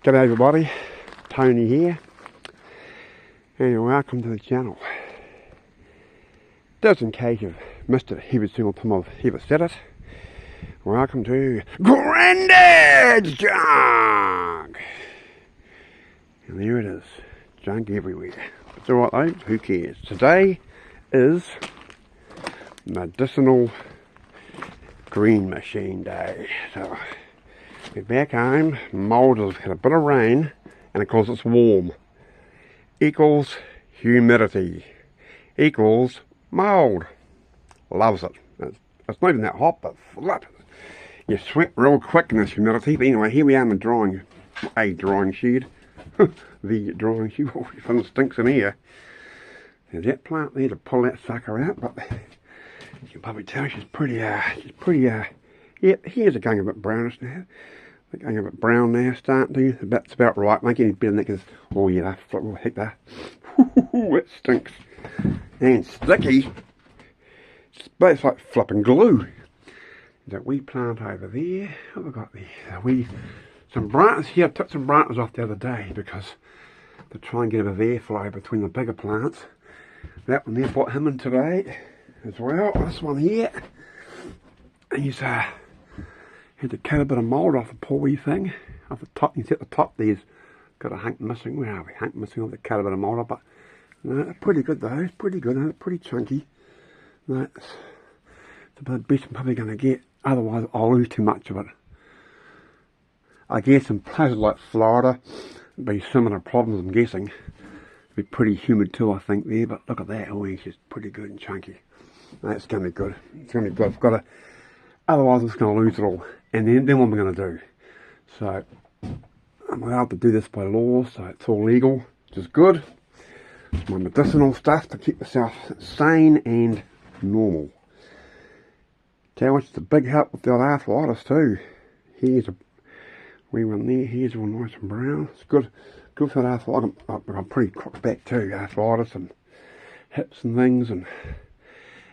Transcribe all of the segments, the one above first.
G'day everybody, Tony here, and welcome to the channel. Just in case you've missed it every single time I've ever said it, welcome to Grandad's Junk! And there it is, junk everywhere. It's alright though, who cares? Today is medicinal green machine day. So we're back home, mould has had a bit of rain, and of course it's warm. Equals humidity. Equals mould. Loves it. It's not even that hot, but flip. You sweat real quick in this humidity. But anyway, here we are in the drying shed. The drying shed. Oh, fun stinks in here. There's that plant there to pull that sucker out, but you can probably tell she's pretty, yeah, here's it going a bit brownish now. They're going a bit brown now, starting to. That's about right. Make any better than that, because, oh yeah, oh, heck that. It stinks. And sticky. It's like flipping glue. That wee plant over there. What have we got there? Some branches here. I took some branches off the other day because to try and get a bit of airflow between the bigger plants. That one there, brought him in today as well. This one here. And he's had to cut a bit of mould off the poor wee thing. Off the top, you see at the top there's got a hunk missing. Where are we? Hunk missing. I've cut a bit of mould off, but no, they're pretty good though. It's pretty good. They're pretty chunky. That's the best I'm probably going to get. Otherwise, I'll lose too much of it. I guess in places like Florida, it'd be similar problems. I'm guessing it'd be pretty humid too. I think there. But look at that. Oh, it's just pretty good and chunky. That's going to be good. It's going to be good. I've got to. Otherwise, I'm just going to lose it all. And then what am I going to do? So, I'm allowed to do this by law, so it's all legal, which is good. It's my medicinal stuff to keep myself sane and normal. Tell you what, it's a big help with the arthritis too. Here's a wee one there, here's one nice and brown. It's good for the arthritis. I'm pretty crooked back too, arthritis and hips and things, and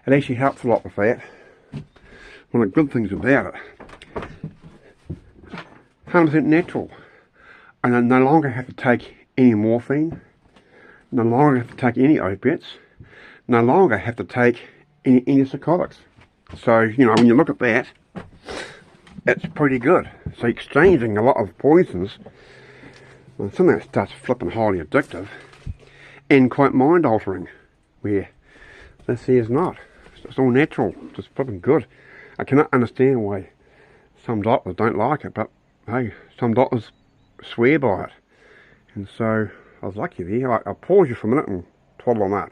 it actually helps a lot with that. One of the good things about it, 100% natural. And I no longer have to take any morphine, no longer have to take any opiates, no longer have to take any antipsychotics. So, you know, when you look at that, it's pretty good. So exchanging a lot of poisons, well, some of that stuff's flipping highly addictive and quite mind altering, where this here is not. It's all natural, just flipping good. I cannot understand why some doctors don't like it, but hey, some doctors swear by it. And so I was lucky there. I'll pause you for a minute and twaddle them up.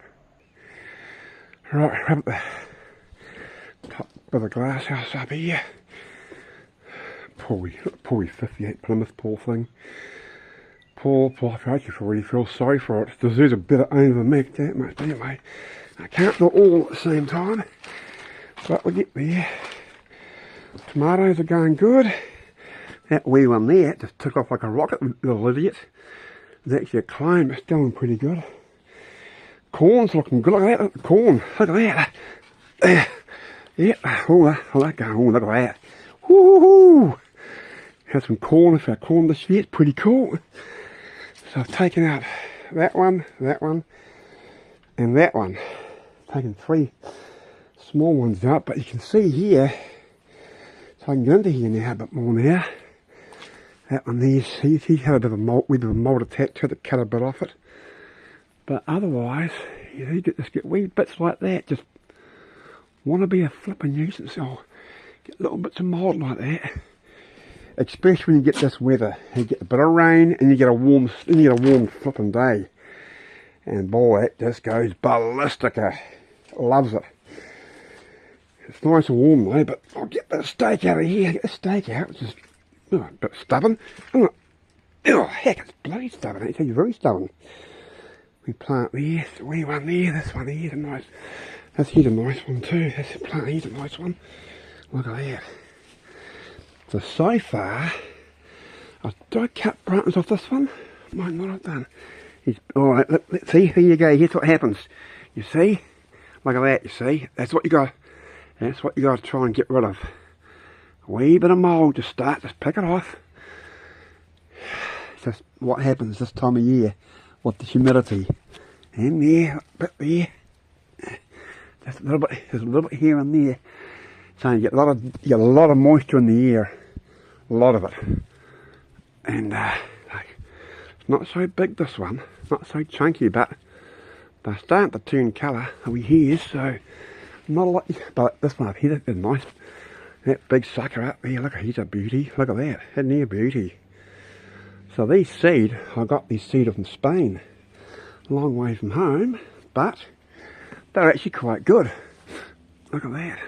Right, grab the top of the glass house up here. Poor 58 Plymouth, poor thing. Poor, I actually really feel sorry for it. There's a bit of owner than me, that much, but anyway. I can't do it all at the same time, but we'll get there. Tomatoes are going good. That wee one there just took off like a rocket, little idiot. There's actually a clone, but still pretty good. Corn's looking good. Look at that, corn. Look at that. Yeah. Oh, that going. Oh, look at that. Woohoo! Had some corn for our corn this year. It's pretty cool. So I've taken out that one, and that one. Taken 3 small ones out, but you can see here. So I can get into here now a bit more now. That one there, he's had a bit of a mould attached to it, to cut a bit off it. But otherwise, you know, you just get wee bits like that, just want to be a flipping nuisance. So get little bits of mould like that. Especially when you get this weather. You get a bit of rain and you get a warm flipping day. And boy, it just goes ballistica. Loves it. It's nice and warm though, but I'll get that steak out of here. Get the steak out, which is a bit stubborn. Oh heck, it's bloody stubborn. It's very stubborn. We plant there, the wee one there, this one here's a nice. Here's a nice one too. This plant here's a nice one. Look at that. So far, did I cut branches off this one? Might not have done. Alright, let's see. Here you go. Here's what happens. You see? Look at that, you see? That's what you got to try and get rid of. A wee bit of mould to start, just pick it off. just what happens this time of year with the humidity. And there, a bit there, just a little bit, there's a little bit here and there. So you get a lot of moisture in the air, a lot of it. And like, it's not so big, this one, not so chunky, but they're starting to turn colour over here, so not a lot. But this one up here is nice. That big sucker up there, look, he's a beauty. Look at that, isn't he a beauty? So these seed, I got these seed from Spain, a long way from home, but they're actually quite good. Look at that.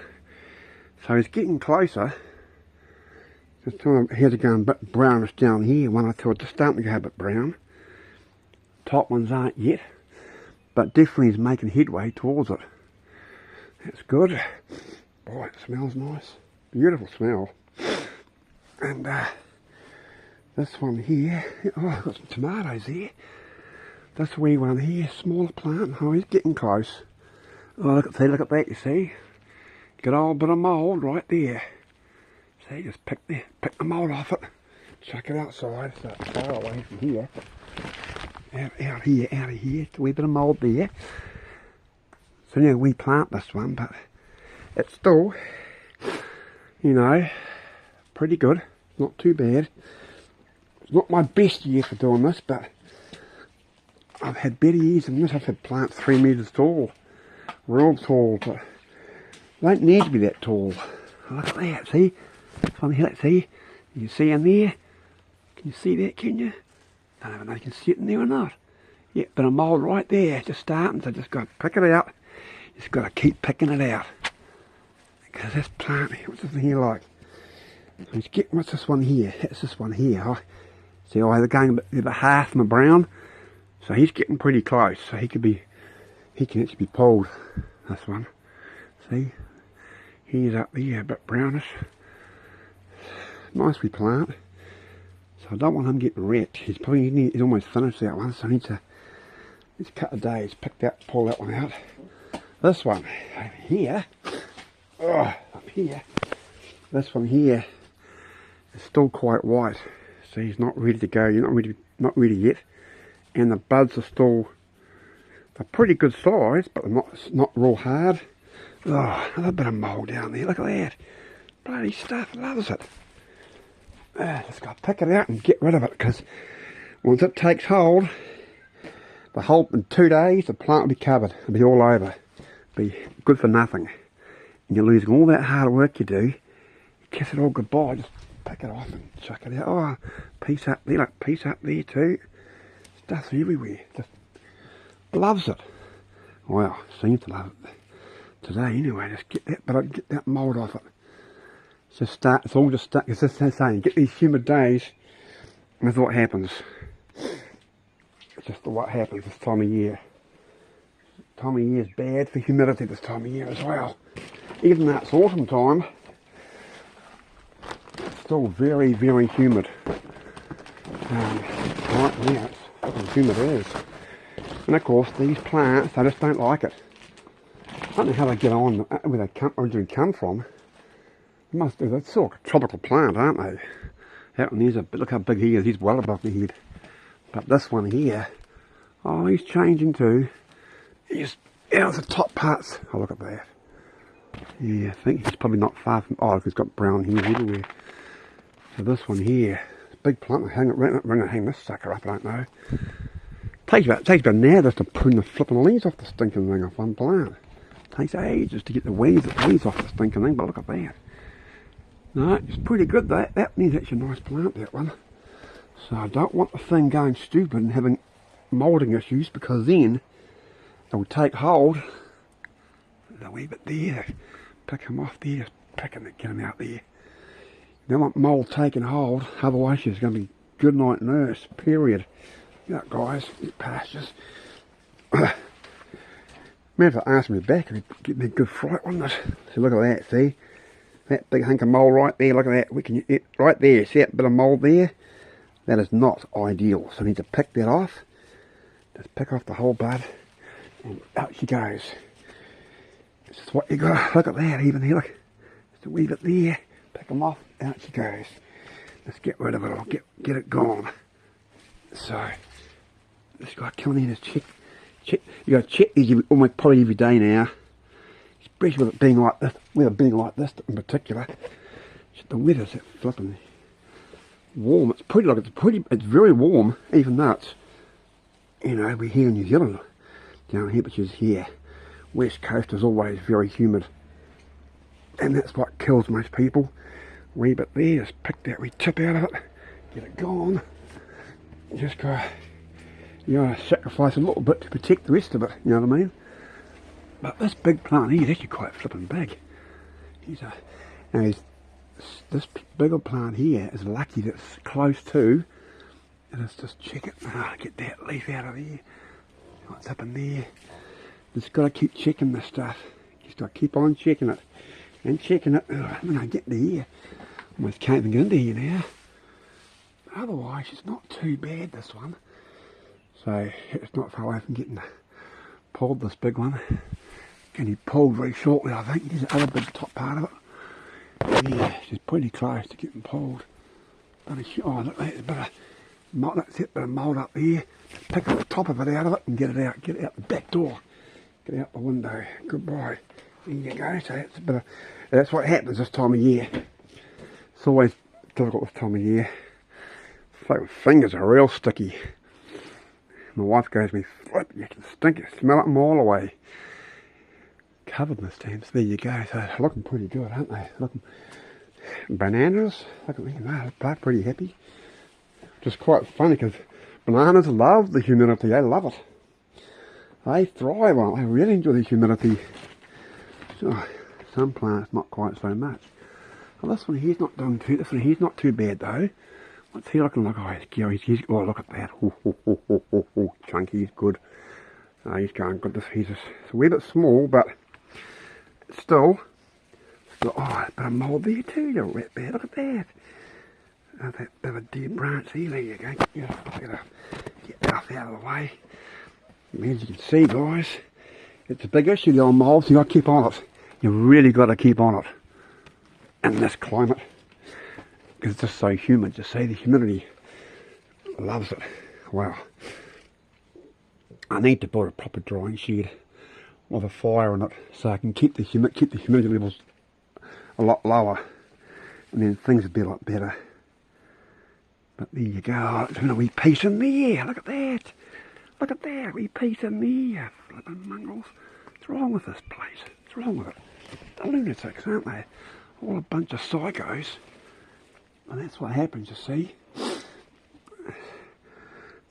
So he's getting closer. Just telling him here's going a bit brownish down here. One I thought just starting to go a bit brown. Top ones aren't yet, but definitely he's making headway towards it. That's good. Boy, it smells nice. Beautiful smell. And this one here, oh, I've got some tomatoes here. This wee one here, smaller plant. Oh, he's getting close. Oh, look at that, you see? Good old bit of mould right there. See, just pick the mould off it. Chuck it outside, so it's far away from here. Out of here. It's a wee bit of mould there. So yeah, we plant this one, but it's still, you know, pretty good. Not too bad. It's not my best year for doing this, but I've had better years than this. I've had plants 3 metres tall. Real tall, but they don't need to be that tall. Look at that, see? From here, see? You can see in there? Can you see that, can you? I don't even know if you can see it in there or not. Yeah, but a mould right there, just starting, so just got to pick it out. Just got to keep picking it out. Because this plant, what's this one here like? What's this one here? It's this one here. Oh, see, they're going about half from a brown. So he's getting pretty close. So he can actually be pulled. This one. See? He's up there, a bit brownish. Nice wee plant. So I don't want him getting wrecked. He's almost finished that one, so I need to cut a days, pull that one out. This one over here, up here, this one here is still quite white. So he's not ready to go. You're not ready yet. And the buds are still, they're pretty good size, but they're not real hard. Oh, another bit of mould down there. Look at that. Bloody stuff, loves it. Just got to pick it out and get rid of it, because once it takes hold, in 2 days the plant will be covered. It'll be all over. It'll be good for nothing. And you're losing all that hard work you do. You kiss it all goodbye, just pick it off and chuck it out. Oh, piece up there, look, piece up there too. Stuff's everywhere. Just loves it. Well, seems to love it. Today anyway, just get that mould off it. It's all just stuck. It's just saying, get these humid days, and that's what happens. It's just what happens this time of year. Time of year is bad for humidity this time of year as well. Even though it's autumn time, it's still very, very humid. Right now, it's fucking humid as. And of course, these plants, they just don't like it. I don't know how they get on, where they originally come from. They're sort of a tropical plant, aren't they? That one here's look how big he is, he's well above my head. But this one here, oh, he's changing too. He's out of the top parts. Oh, look at that. Yeah, I think he's probably not far from, oh, he's got brown hairs everywhere. So this one here, big plant, hang this sucker up, I don't know. Takes about an hour just to prune the flipping leaves off the stinking thing off one plant. Takes ages to get the weeds off the stinking thing, but look at that. No, it's pretty good. That is actually a nice plant, that one. So I don't want the thing going stupid and having moulding issues, because then it will take hold. There's a wee bit there. Pick them off there, just pick them and get them out there. You don't want mould taking hold, otherwise she's going to be good night nurse, period. Yeah, guys, these pastures. Maybe if I asked me back, it'd give me a good fright, wouldn't it? So look at that, see? That big hunk of mould right there, look at that. Right there, see that bit of mould there? That is not ideal. So I need to pick that off. Just pick off the whole bud. And out she goes. This is what you got. Look at that, even here, look. Just a wee bit there. Pick them off, out she goes. Let's get rid of it all, get it gone. So this guy coming in is check. You got to check these almost probably every day now, especially with it being like this. With it being like this in particular, the weather's flipping warm. It's pretty. Like it's pretty. It's very warm, even though it's, you know, we're here in New Zealand. Down here, which is here, West Coast is always very humid, and that's what kills most people. Wee bit there, just pick that wee tip out of it, get it gone. Just gotta, you gotta sacrifice a little bit to protect the rest of it, you know what I mean? But this big plant here is actually quite flipping big. This bigger plant here is lucky that it's close to, and let's just check it. Get that leaf out of there. What's up in there? Just gotta keep checking this stuff. Just gotta keep on checking it. And checking it. When I get to here, almost can't even get into here now. But otherwise, it's not too bad, this one. So, it's not far away from getting pulled, this big one. Can be pulled very shortly, I think. Here's the other big top part of it. Yeah, she's pretty close to getting pulled. But oh, look, there's a bit of mold, that's it, bit of mould up there. Pick up the top of it out of it and get it out the back door. Get out the window. Goodbye. There you go. So it's a bit of, that's what happens this time of year. It's always difficult this time of year. It's like my fingers are real sticky. My wife goes to me, flip, you can stink it, smell it from all the way. Covered in stamps. There you go. So they're looking pretty good, aren't they? Looking bananas. Look at me. They're pretty happy. Just quite funny because bananas love the humidity. They love it. They thrive on it. They really enjoy the humidity. So, some plants not quite so much. Well, this one here's not doing too. This one here's not too bad though. What's he looking like? Oh, oh, look at that. Chunky. He's good. He's going good. He's just, it's a wee bit small, but still. Oh, a bit of mould there too. You're right there. Look at that. That bit of a dead branch there. There you go. Get that off out of the way. As you can see, guys, it's a big issue, the old mould, so you've got to keep on it. You've really got to keep on it in this climate, because it's just so humid. Just say the humidity loves it. Wow. I need to build a proper drying shed with a fire in it, so I can keep the humidity levels a lot lower, and then things would be a lot better. But there you go. There's a wee piece in there. Look at that. Look at that, wee piece in there. Flipping mongrels. What's wrong with this place? What's wrong with it? The lunatics, aren't they? All a bunch of psychos. And that's what happens, you see.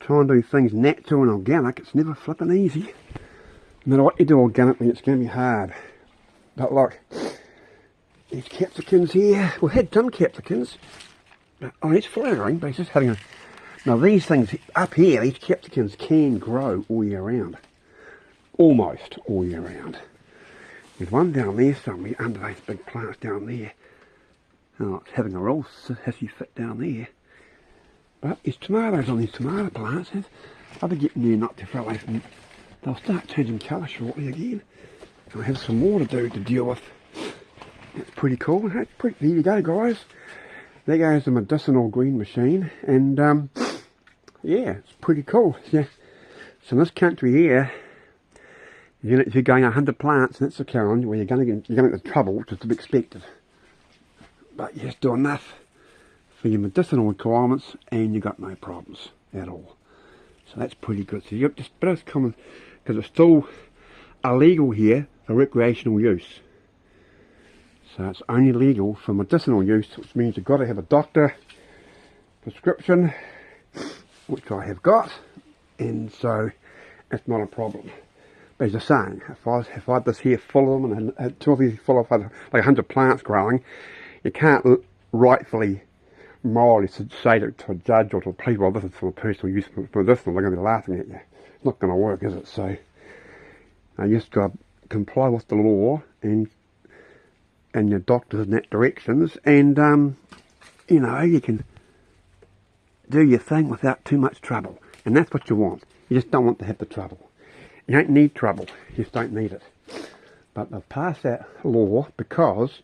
Try and do things natural and organic. It's never flipping easy. No matter what you do organically, it's going to be hard. But look, these capsicums here. We had some capsicums. On each flowering basis, having a... Now these things up here, these capsicums can grow all year round. Almost all year round. There's one down there somewhere, under those big plants down there. Oh, it's having a real hissy fit down there. But there's tomatoes on these tomato plants. I'll be getting there not too far away from... They'll start changing colour shortly again. I'll have some more to deal with. That's pretty cool. There you go, guys. There goes the medicinal green machine, and yeah, it's pretty cool. Yeah. So in this country here, if you're going 100 plants, and it's a challenge where you're going to get into trouble, which is to be expected. But you just do enough for your medicinal requirements, and you got no problems at all. So that's pretty good. So you've just bit of common, because it's still illegal here for recreational use. So it's only legal for medicinal use, which means you've got to have a doctor prescription, which I have got, and so it's not a problem. But as you're saying, if I had this here full of them and had 2 or 3 full of like 100 plants growing, you can't rightfully, morally say to a judge or to a police, well, this is for personal use for medicinal, they're going to be laughing at you. It's not going to work, is it? So you just got to comply with the law and your doctors in that directions, and you know, you can do your thing without too much trouble, and that's what you want. You just don't want to have the trouble. You don't need trouble, you just don't need it. But they've passed that law because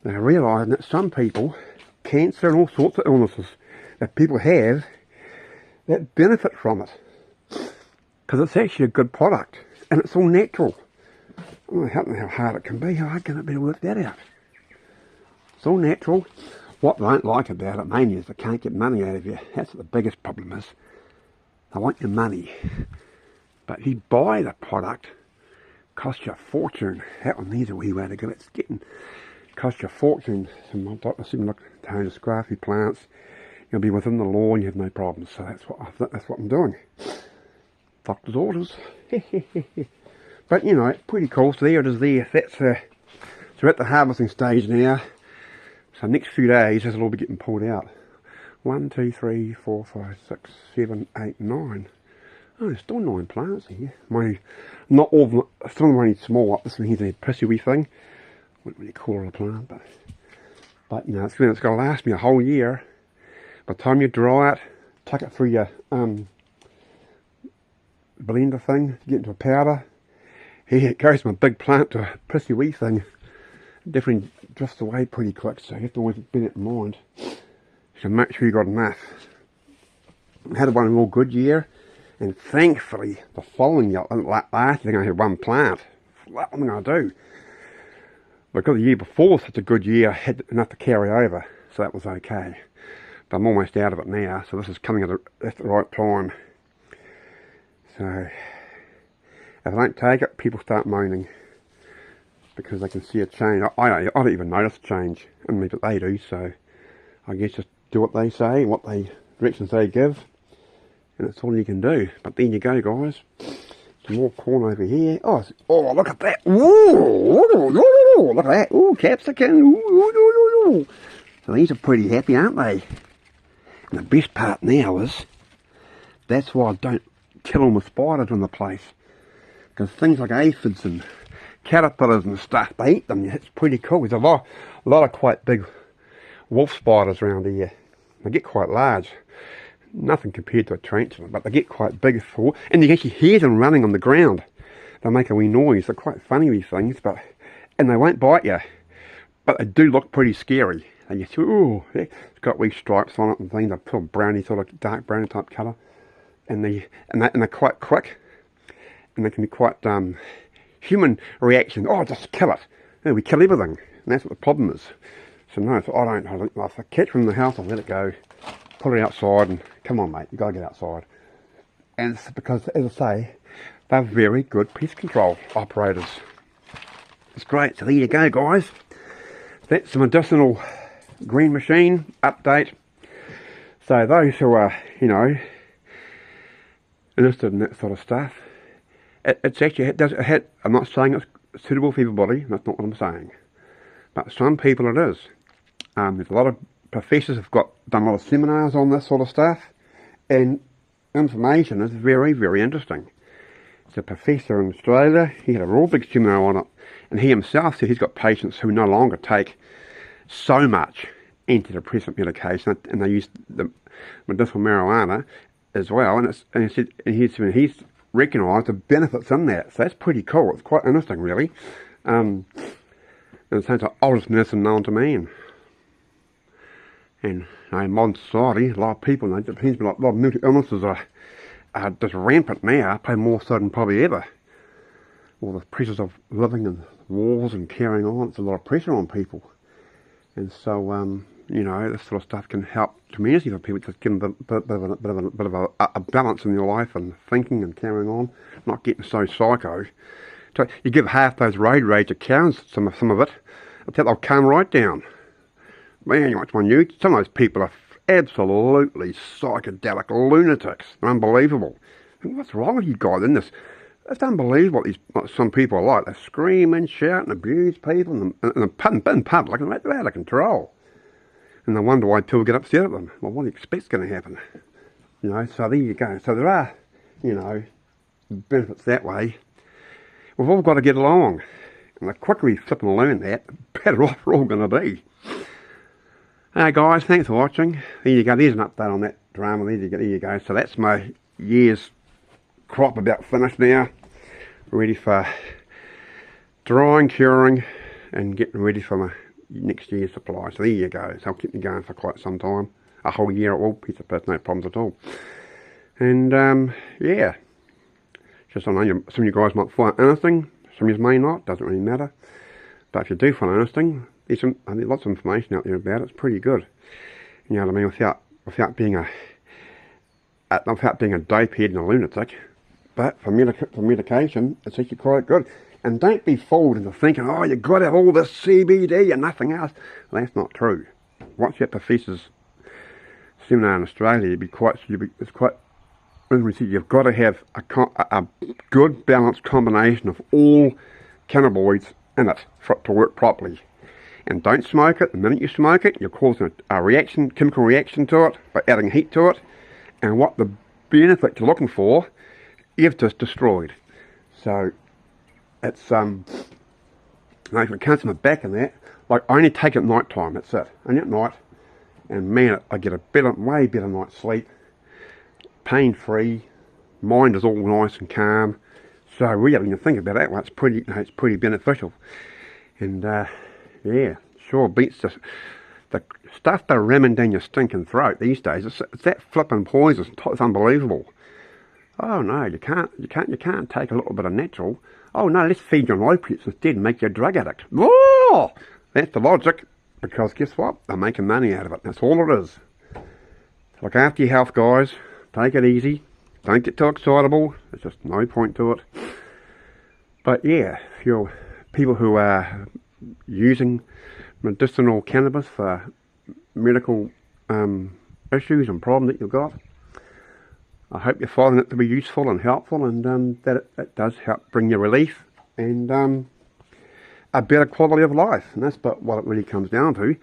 they're realising that some people, cancer and all sorts of illnesses that people have, that benefit from it. Because it's actually a good product. And it's all natural. I don't know how hard it can be. How hard can it be to work that out? It's all natural. What they don't like about it mainly is they can't get money out of you. That's what the biggest problem is. They want your money. But if you buy the product, it costs you a fortune. That one needs a wee way to go. It's getting costs you a fortune. So my doctor said, look, Tony, scrappy plants, you'll be within the law and you have no problems. So that's what I'm doing. Doctor's orders. But you know, it's pretty cool. So there it is there. That's so we're at the harvesting stage now. So next few days, this will all be getting pulled out. 1, 2, 3, 4, 5, 6, 7, 8, 9. Oh, there's still 9 plants here. Not all of them, some of them are only small. This one here's a prissy wee thing. Wouldn't really call it a plant, but you know, it's going to last me a whole year. By the time you dry it, tuck it through your blender thing, get into a powder. Here it goes from a big plant to a prissy wee thing. Definitely drifts away pretty quick, so you have to always bear it in mind. So make sure you got enough. I had one real good year, and thankfully the following year, last year I had 1 plant. What am I going to do? Because the year before was such a good year, I had enough to carry over, so that was okay. But I'm almost out of it now, so this is coming at the right time. So if I don't take it, people start moaning because they can see a change. I don't even notice a change in me, but they do. So I guess just do what they say, what directions they give, and that's all you can do. But there you go, guys. Some more corn over here. Oh, look at that! Ooh, look at that! Ooh, capsicum! Ooh. So these are pretty happy, aren't they? And the best part now is that's why I don't kill them with spiders in the place, because things like aphids and caterpillars and stuff, they eat them. It's pretty cool. There's a lot of quite big wolf spiders around here. They get quite large. Nothing compared to a tarantula, but they get quite big and you can actually hear them running on the ground. They make a wee noise. They're quite funny, these things, and they won't bite you, but they do look pretty scary. And you see, ooh, it's got wee stripes on it and things. They're sort of browny, sort of dark brown type colour, and they're quite quick, and they can be quite human reaction. Oh, just kill it. Yeah, we kill everything, and that's what the problem is. So no, so if I catch one in the house, I'll let it go, put it outside, and come on, mate, you got to get outside. And it's because, as I say, they're very good pest control operators. It's great. So there you go, guys. That's the medicinal green machine update. So those who are, you know, interested in that sort of stuff, it's actually, I'm not saying it's suitable for everybody. That's not what I'm saying. But some people it is. There's a lot of professors have done a lot of seminars on this sort of stuff, and information is very, very interesting. There's a professor in Australia, he had a real big seminar on it, and he himself said he's got patients who no longer take so much antidepressant medication, and they use the medicinal marijuana as well, and he's recognised the benefits in that. So that's pretty cool. It's quite interesting, really. And it's the oldest medicine known to man. And in modern society, a lot of people, it depends, but a lot of mental illnesses are just rampant now, probably more so than probably ever. All the pressures of living and wars and carrying on, it's a lot of pressure on people. And so, you know, this sort of stuff can help tremendously for people, just give them a bit of a balance in your life and thinking and carrying on, not getting so psycho. So you give half those road rage accounts, some of it, they'll calm right down. Man, you watch my news, some of those people are absolutely psychedelic lunatics. They're unbelievable. What's wrong with you guys in this? It's unbelievable what some people are like. They scream and shout and abuse people in public, and they're out of control. And they wonder why people get upset at them. Well, what do you expect's going to happen? You know, so there you go. So there are, you know, benefits that way. We've all got to get along. And the quicker we flip and learn that, the better off we're all going to be. Hey guys, thanks for watching. There you go, there's an update on that drama. There you go. So that's my year's crop about finished now. Ready for drying, curing, and getting ready for my next year's supply. So there you go. So I'll keep me going for quite some time. A whole year it will. Piece of piss, no problems at all. And yeah, just I know some of you guys might find interesting, some of you may not, doesn't really matter. But if you do find interesting, there's I think lots of information out there about it. It's pretty good. You know what I mean? Without being a dopehead and a lunatic. But for medication, it's actually quite good. And don't be fooled into thinking, oh, you've got to have all this CBD and nothing else. Well, that's not true. Once you have professor's seminar in Australia, you've got to have a good balanced combination of all cannabinoids in it for it to work properly. And don't smoke it. The minute you smoke it, you're causing a chemical reaction to it by adding heat to it. And what the benefit you're looking for, you've just destroyed. So it's like if it comes to my back and that, like I only take it at night time. That's it. Only at night, and man, I get a way better night's sleep. Pain free, mind is all nice and calm. So really, when you think about it, well, it's pretty beneficial. And yeah, sure beats the stuff they're ramming down your stinking throat these days. It's that flipping poison. It's unbelievable. Oh no, you can't take a little bit of natural. Oh no, let's feed you on opiates instead and make you a drug addict. Oh, that's the logic. Because guess what? They're making money out of it. That's all it is. Look after your health, guys. Take it easy. Don't get too excitable. There's just no point to it. But yeah, if you're people who are using medicinal cannabis for medical issues and problems that you've got, I hope you're finding it to be useful and helpful, and that it does help bring you relief and a better quality of life. And that's what it really comes down to.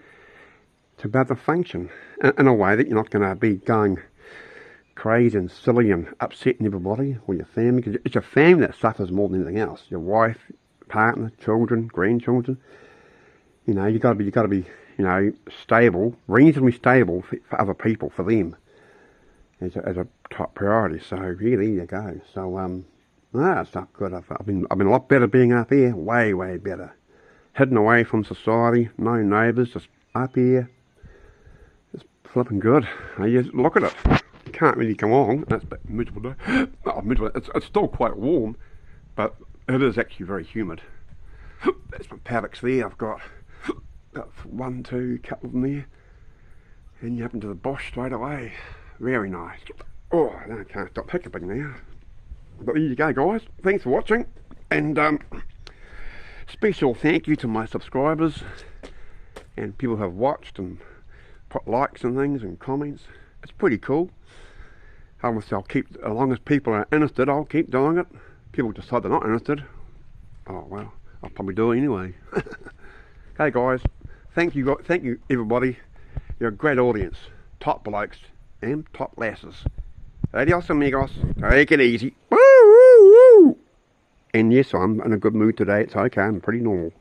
It's about the function in a way that you're not going to be going crazy and silly and upsetting everybody or your family, because it's your family that suffers more than anything else. Your wife, partner, children, grandchildren. You know, you got to be, you know, stable, reasonably stable for other people, for them, as a top priority. So yeah, there you go. So it's not good. I've been a lot better being up here, way better, hidden away from society, no neighbours, just up here. It's flipping good. You look at it. You can't really come on. That's a bit miserable. Not miserable. It's still quite warm, but it is actually very humid. That's my paddocks there. I've got 1, 2, couple of them there, and you up into the bush straight away. Very nice. Oh, I can't stop hiccuping now. But there you go, guys. Thanks for watching, and special thank you to my subscribers and people who have watched and put likes and things and comments. It's pretty cool. Obviously, I'll keep, as long as people are interested, I'll keep doing it. People decide they're not interested, oh well, I'll probably do it anyway. Okay, guys, thank you everybody. You're a great audience, top blokes and top lasses. Adios amigos, take it easy. Woo, woo, woo. And yes, I'm in a good mood today. It's okay, I'm pretty normal.